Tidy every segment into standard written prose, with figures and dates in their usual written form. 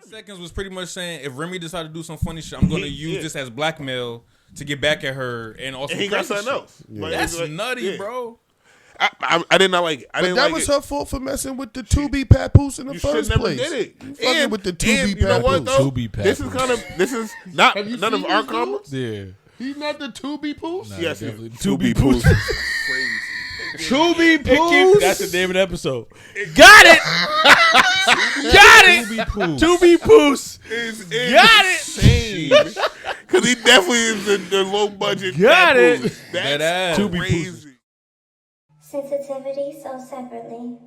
seconds was pretty much saying if Remy decided to do some funny shit, I'm gonna use this as blackmail to get back at her and also. And he got something else. Yeah. That's nutty, bro. I did not like it. But that was her fault for messing with the 2B Papoose in the first place. Did it. Fucking with the 2B Papoose. You know what though? 2B Papoose. This is not none of our comments. Yeah. He's not the 2B Poose? Nah, yes, definitely. 2B Poose. Crazy. 2B Poose? That's the name of the episode. Got it! Got it! 2B Poose. Got it! Because he definitely is the low budget. Got it. That's 2B crazy. Sensitivity sold separately.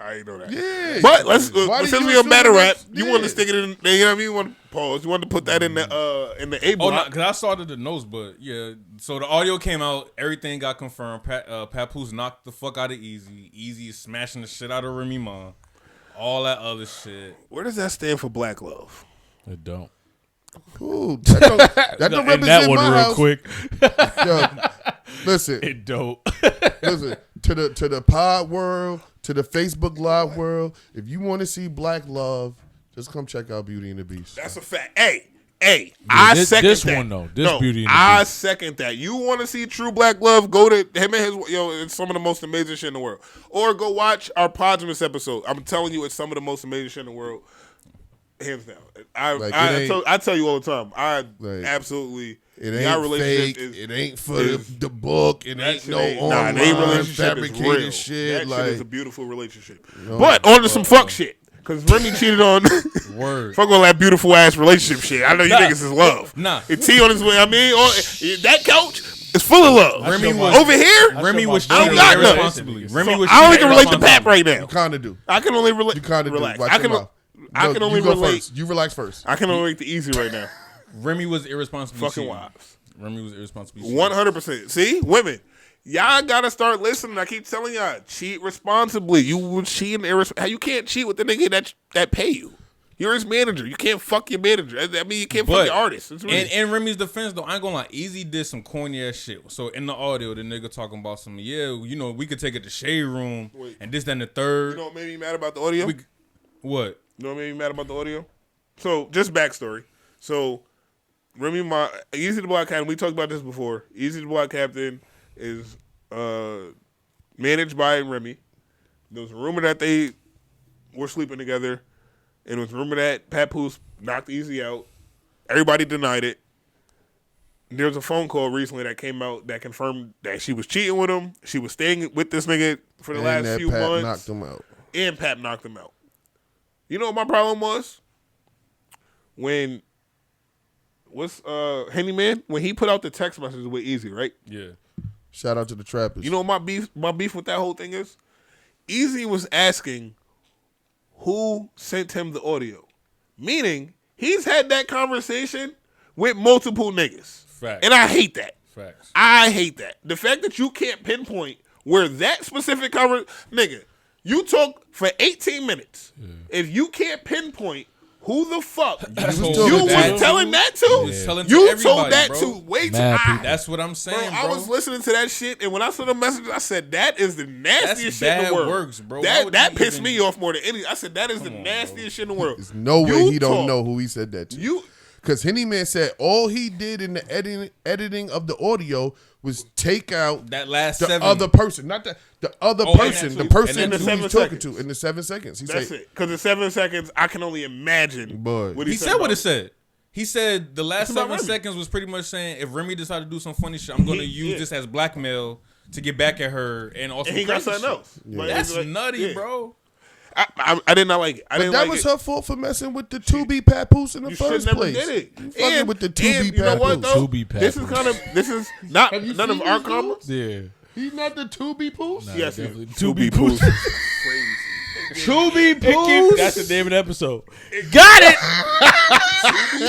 I ain't know that. Yeah. But let's since we on battle rap, you yeah. want to stick it in. You know what I mean? You want to pause. You want to put that in the A block. Oh, no, because I started the notes, but yeah. So the audio came out. Everything got confirmed. Papoose knocked the fuck out of Eazy. Eazy is smashing the shit out of Remy Ma. All that other shit. Where does that stand for black love? It don't. Ooh, that don't represent that one my real house. quick. Yo, listen. It don't. Listen, to the pod world, to the Facebook Live world, if you want to see black love, just come check out Beauty and the Beast. That's a fact. Hey, I second this that. one though. This Beauty and the I Beast. second that. You want to see true black love? Go to him and his. It's some of the most amazing shit in the world. Or go watch our Podgemus episode. I'm telling you, it's some of the most amazing shit in the world. Hands down. I tell you all the time. Absolutely. It ain't fake. It ain't for the book. It ain't no online fabricated shit. That shit is a beautiful relationship. But on to some fuck shit. Because Remy cheated on. Word. Fuck all that beautiful ass relationship shit. I know you niggas is love. Nah. And T on his way. I mean, that couch is full of love. Remy was over here. Remy was I don't cheating got nothing. irresponsibly. Remy was I only cheating can relate to Pap irresponsibly. right now. You kind of do. I can only relate. You kind of do. Relax. Watch I your can. mouth. I can only you go relate. first. You relax first. I can only relate to Eazy right now. Remy was irresponsible. Fucking wives. Remy was irresponsible. 100%. See, women, y'all gotta start listening. I keep telling y'all, cheat responsibly. You will cheat irresponsibly. You can't cheat with the nigga that pay you. You're his manager. You can't fuck your manager. I mean, you can't fuck your artist. In Remy's defense, though, I ain't gonna lie. Eazy did some corny ass shit. So in the audio, the nigga talking about some, we could take it to Shade Room and this, that, and the third. You know what made me mad about the audio? What? You know what made me mad about the audio? So, just backstory. So, Remy Ma, Eazy the Block Captain, we talked about this before. Eazy the Block Captain is managed by Remy. There was a rumor that they were sleeping together. And it was a rumor that Papoose knocked Eazy out. Everybody denied it. There was a phone call recently that came out that confirmed that she was cheating with him. She was staying with this nigga for the last few months. And knocked him out. And Pap knocked him out. You know what my problem was? When Henny Man, when he put out the text messages with Eazy, right? Yeah. Shout out to the trappers. You know what my beef with that whole thing is? Eazy was asking who sent him the audio. Meaning, he's had that conversation with multiple niggas. Facts. And I hate that. Facts. I hate that. The fact that you can't pinpoint where that specific nigga, you talk for 18 minutes. Yeah. If you can't pinpoint who the fuck you was telling that to, you told that to way too high. That's what I'm saying, bro. I was listening to that shit, and when I saw the message, I said, that is the nastiest shit in the world. Works, bro. That pissed me off more than anything. I said, that is the nastiest shit in the world. There's no way he don't know who he said that to. Because Henny Man said all he did in the editing of the audio was take out that last the other person, not the other person, the person who he's talking to in the 7 seconds. That's it. Because in 7 seconds, I can only imagine what he said. What it said. He said the last 7 seconds was pretty much saying if Remy decided to do some funny shit, I'm going to use this as blackmail to get back at her and also. And he got something else. Yeah. That's nutty, bro. I did not like it. But that was her fault for messing with the 2B Papoose in the first place. You did it. Fucking with the 2B Papoose. You know what though? This is not none of our comments. Yeah. He's not the 2B Poose? Nah, yes, 2B Poose. Crazy. 2B Poose. That's the name of the episode. Got it.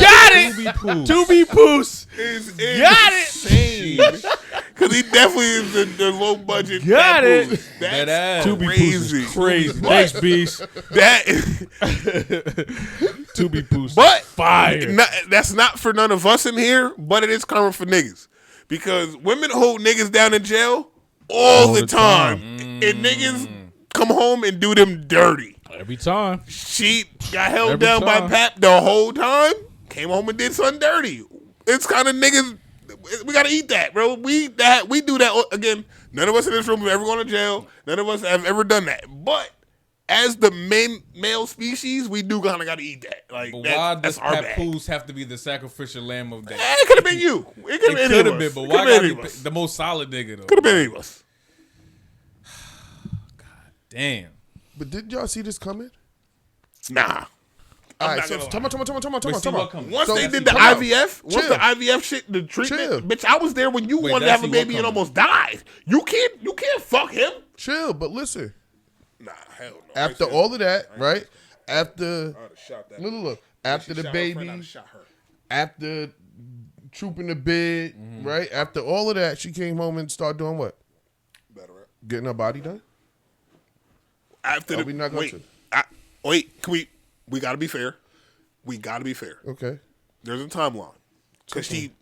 Got it. 2B Poose. Got it. Because he definitely is the low budget. Got it. That's 2B Poose is crazy. Thanks, Beast. That 2B Poose. But fire. That's not for none of us in here, but it is coming for niggas. Because women hold niggas down in jail all the time. And niggas come home and do them dirty. Every time. She got held Every down by time. Pap the whole time. Came home and did something dirty. It's kind of niggas. We gotta eat that, bro. We do that again. None of us in this room have ever gone to jail. None of us have ever done that. But as the male species, we do kind of gotta eat that. Like, But why that's does our bag. Papoose have to be the sacrificial lamb of that? It could have been you. It could have been, But why gotta be the most solid nigga though? Could have been any of us. Damn. But did y'all see this coming? Nah. All right, not so gonna talk about. Once So- they did the come out. IVF, once Chill. the IVF shit, the treatment, Chill. bitch, I was there when you Wait, wanted to that's have a you baby what and coming? almost died. You can't fuck him. Chill, but listen. Nah, hell no. After all of that, right? After I'd have shot that. look. After the baby, after trooping the bed, right? After all of that, she came home and started doing what? Getting her body done. After we not going to? Wait, can we gotta be fair. We gotta be fair. Okay, There's a timeline. Because she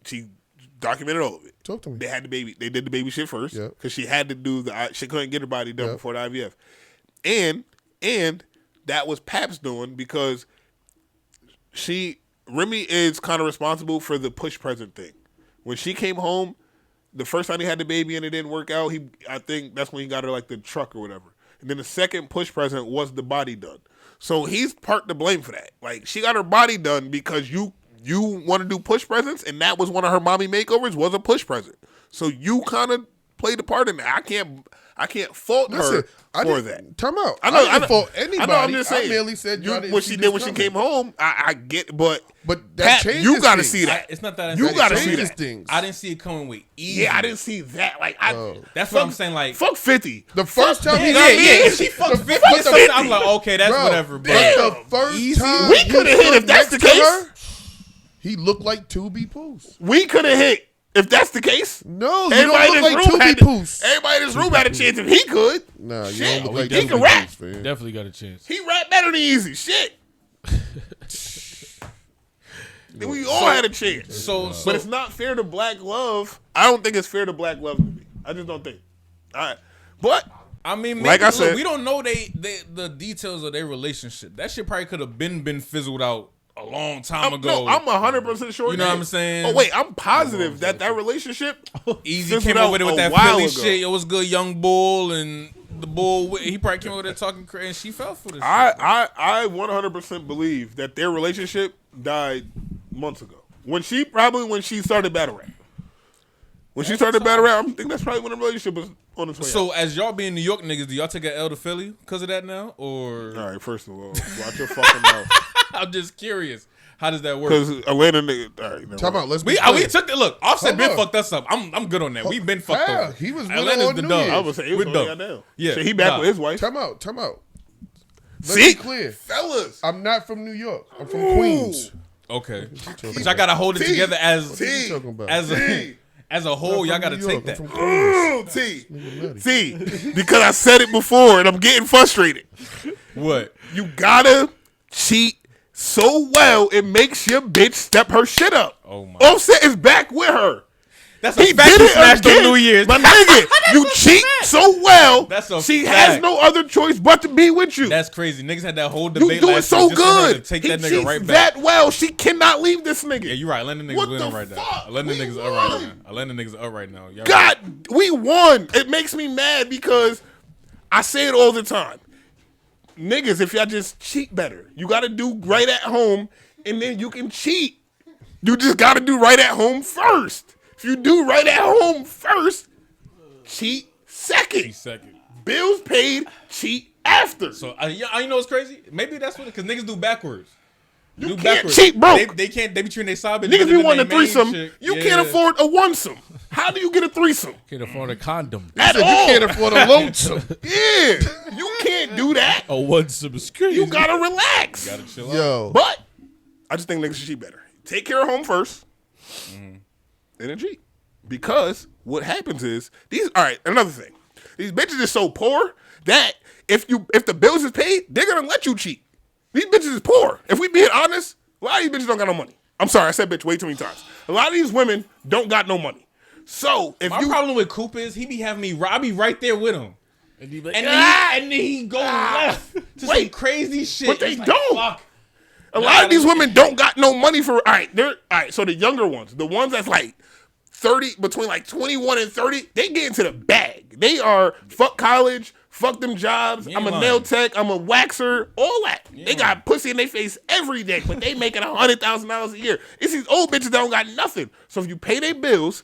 documented all of it. talk to me. They had the baby. They did the baby shit first. Yep. Because she had to do she couldn't get her body done Yep. before the IVF. And that was Pap's doing because Remy is kind of responsible for the push present thing. When she came home, the first time he had the baby and it didn't work out, I think that's when he got her like the truck or whatever. And then the second push present was the body done. So he's part to blame for that. Like, she got her body done because you want to do push presents, and that was one of her mommy makeovers, was a push present. So you kind of played a part in that. I can't fault her for that. Time out. I know. I didn't fault anybody. I know. I'm just saying. I merely said y'all didn't what see she this did when she coming. came home. I get, but But that Pat, changes you got to things. see that. It's not that. You got to see changes that. things. I didn't see it coming with easy. Yeah, I didn't see that. Like, That's what I'm saying. Like, fuck 50. The first time he If she fucked 50 or something, I'm like, okay, that's Bro, whatever. But the first Easy. time We he coulda hit stood if that's next the to case. her, he looked like 2B Poos. We could have hit if that's the case. No, you Everybody don't in look this like room 2B had Poos. Everybody in this room had a chance if he could. Nah, you Shit. don't look like He 2B can rap. Poos, fam. Definitely got a chance. He rap better than Easy. Shit. Then we all had a chance. So But it's not fair to Black Love. I don't think it's fair to Black Love to me. I just don't think. All right. But I mean, maybe, Like I look, said- we don't know the details of their relationship. That shit probably could have been fizzled out a long time ago. no, I'm 100% sure. You know what I'm saying? Oh wait, I'm positive that relationship. Easy fizzled came out over there with a that while Philly ago. shit. It was good, young bull, and the bull. He probably came over there talking crazy, and she fell for this. shit. I 100% believe that their relationship died months ago. When she started battle rap. When she started battle rap, I think that's probably when the relationship was on its way. So, as y'all being New York niggas, do y'all take an L to Philly because of that now, or? All right, first of all, watch your fucking mouth. I'm just curious. How does that work? Because Atlanta nigga. All right, never Time mind. out. Let's be We clear. took the look. Offset Hold been on. fucked us up. I'm good on that. We've been fucked How? up. He was with Atlanta's her on the New dog. Year's. I was saying, it was We're only done. got down. Yeah, So he back nah. with his wife. Time out. Let's See? be clear. Fellas. I'm not from New York. I'm from Queens. Okay, but y'all gotta hold it T. together as What you talking about? as a whole. Y'all gotta I'm from New take York. that. I'm from Queens. Ooh, T. Because I said it before and I'm getting frustrated. What? You gotta cheat so well it makes your bitch step her shit up. Oh my. Offset is back with her. That's a He fact. did You it smashed again. on New Year's. My nigga, you cheat so well. That's a she fact. has no other choice but to be with you. That's crazy. Niggas had that whole You debate do it last so year just for her to good. take He that nigga cheats right back. that well. She cannot leave this nigga. Yeah, you're right. Atlanta niggas What winning the right now. fuck? Atlanta We niggas up right won. now. Atlanta niggas up right now. Y'all God, we won. It makes me mad because I say it all the time. Niggas, if y'all just cheat better, you got to do right at home, and then you can cheat. You just got to do right at home first. If you do right at home first, cheat second. Right. Second. Bills paid, cheat after. So you know what's crazy? Maybe that's what because niggas do backwards. You can't cheat broke. They can't. They be treating their side bitch Niggas better be than wanting a their main threesome. chick. You Yeah. can't afford a one-some. How do you get a threesome? Can't afford a condom. At You all. can't afford a lonesome. Yeah, you can't do that. Oh, one subscription. You gotta relax. Gotta chill out. Yo. But I just think niggas should cheat better. Take care of home first, and then cheat. Because what happens is these. All right, another thing. These bitches is so poor that if the bills is paid, they're gonna let you cheat. These bitches is poor. If we being honest, a lot of these bitches don't got no money. I'm sorry, I said bitch way too many times. A lot of these women don't got no money. So if My problem with Coop is he be having me. I be right there with him. And, like, and then he goes left to some crazy shit. But they It's don't. Fuck. A lot of these women don't got no money for. All right. So the younger ones, the ones that's like 30, between like 21 and 30, they get into the bag. They are fuck college, fuck them jobs. I'm a nail tech, I'm a waxer, all that. They got pussy in their face every day, but they making $100,000 a year. It's these old bitches that don't got nothing. So if you pay their bills,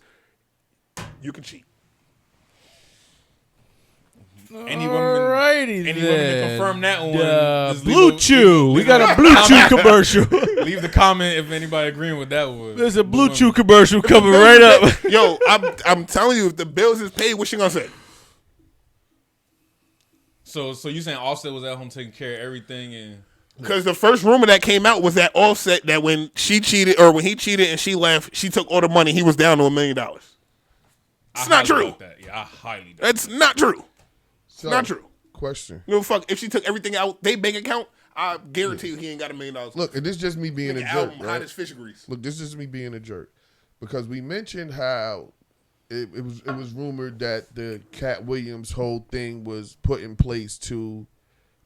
you can cheat. Any woman to confirm that one. Blue Chew. We got a Blue Chew commercial. Leave the comment if anybody agreeing with that one. There's a Blue Chew commercial coming right up. Yo, I'm telling you, if the bills is paid, what she gonna say? So you saying Offset was at home taking care of everything and because the first rumor that came out was that Offset that when she cheated or when he cheated and she left, she took all the money. He was down to $1 million. It's not true. Yeah, I highly doubt That's not true. So, not true. Question. No fuck. If she took everything out they bank account, I guarantee you he ain't got $1 million. Look, and this is just me being a jerk. Album right? hot as fish grease. Look, this is just me being a jerk because we mentioned how it was rumored that the Cat Williams whole thing was put in place to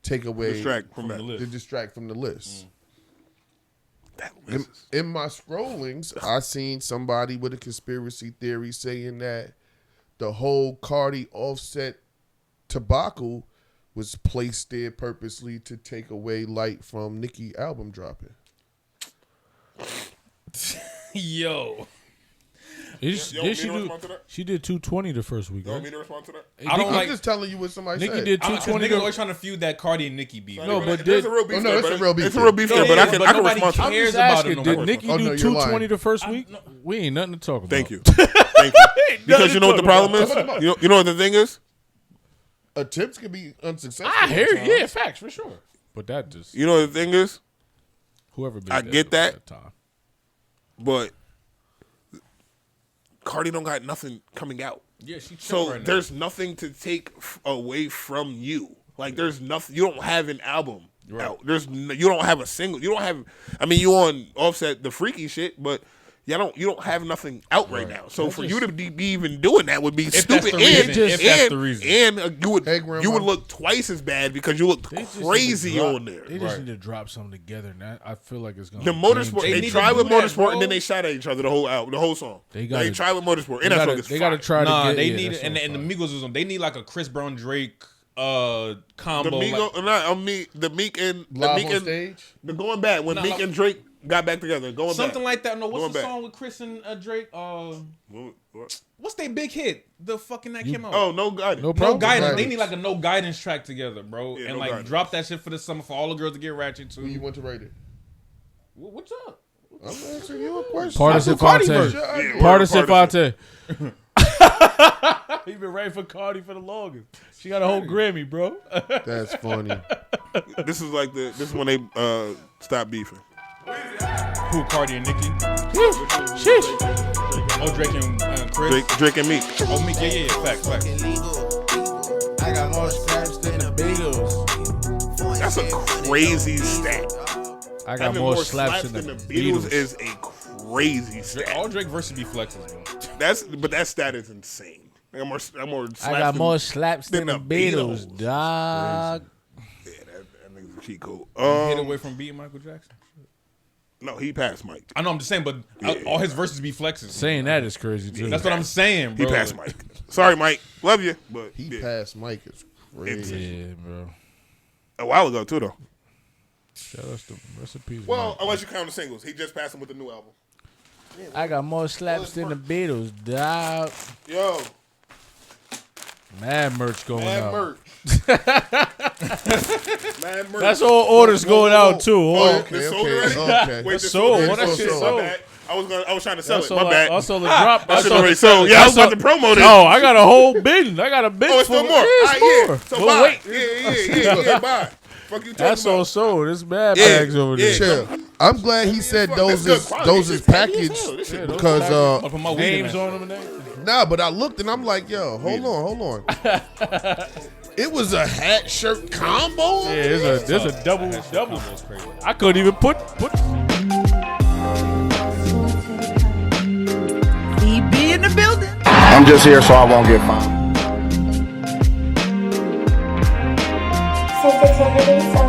take away distract from the list. To distract from the list. That list. In my scrollings, I seen somebody with a conspiracy theory saying that the whole Cardi Offset tobacco was placed there purposely to take away light from Nicki album dropping. Yo. She did 220 the first week. You want me to respond to that? I'm just telling you what somebody Nicki said. did 220. Niggas always trying to feud that Cardi and Nicki beef. No, but there's a real beef. It's a real beef. It's a real beef there, but I can respond to nobody that. cares about it. Did Nicki do 220 the first week? No. We ain't nothing to talk about. Thank you. Thank you. Because you know what the problem is? You know what the thing is? Attempts can be unsuccessful. I hear you. Yeah, facts for sure. But that just You know what the thing is? whoever. I get that. Time. But Cardi don't got nothing coming out. Yeah, she chill So right now. there's nothing to take away from you. Like there's nothing. You don't have an album out. You don't have a single. You don't have. I mean, you on Offset the freaky shit, but you don't have nothing out right now. So for you to be even doing that would be stupid. If that's the reason. And you would look twice as bad because you looked crazy on there. They just need to drop something together, and I feel like it's gonna. The Motorsport. They tried with Motorsport, bro. and then they shot at each other the whole album, the whole song. They tried with Motorsport, and that song is They got to try to get. They need and the Migos is on. They need like a Chris Brown Drake combo. The Meek and Live on stage. the going back when Meek and Drake got back together. Something like that. No, what's Going the back. song with Chris and Drake? What? What's their big hit? The fucking that came out. Oh, no guidance. No No problem. guidance. Right. They need like a no guidance track together, bro, Yeah, and No like Guidance. drop that shit for the summer for all the girls to get ratchet too. Who you want to rate it? What's up? I'm answering you a question. Participante. Participante. He been writing for Cardi for the longest. She got a whole Grammy, bro. That's funny. This is when they stopped beefing. Who? Cardi and Nicki? Sheesh. Oh, Drake and Chris. Drake and Meek. Oh, Meek. Yeah. Facts. I got more scraps than the Beatles. That's a crazy stat. I got Having more slaps than the Beatles. is a crazy stat. All Drake versus be flexes, bro. But that stat is insane. I got more slaps I got than- more slaps than the Beatles, dog. Yeah, that nigga's a cheat code. Hit away from beating Michael Jackson. No, he passed Mike. I know. I'm just saying, but all his verses be flexes. Saying that is crazy too. That's what I'm saying, He bro. passed Mike. Sorry, Mike. Love you, but He passed Mike is crazy. Yeah, bro. a while ago too, though. Shout out to recipes. Well, unless you count the singles, he just passed him with the new album. I got more slaps than the Beatles, dog. Yo, Mad merch going mad out. merch. Mad merch. That's all orders going out too. Oh, This okay, sold already? okay. Wait, this sold. sold. What that shit My sold? bad. I was trying to sell That's it. all My bad. Also the drop. That shit already sold. Yeah, I was about to promote it. Oh, I got a whole bin. I got a bin Oh, it's full. still more. Yeah, All it's right, more. yeah. So But buy. wait, Yeah, buy. Fuck you talking that's all about? sold. There's mad Yeah, bags over there. yeah. Chill. I'm glad he said those That's is good quality. those This is shit heavy as hell. packaged This shit because I'll put my weed in Names that on them and everything. nah, but I looked and I'm like, yo, hold on. It was a hat shirt combo. Yeah, there's a double. I couldn't even put. He be in the building. I'm just here so I won't get fined. Sensitivity so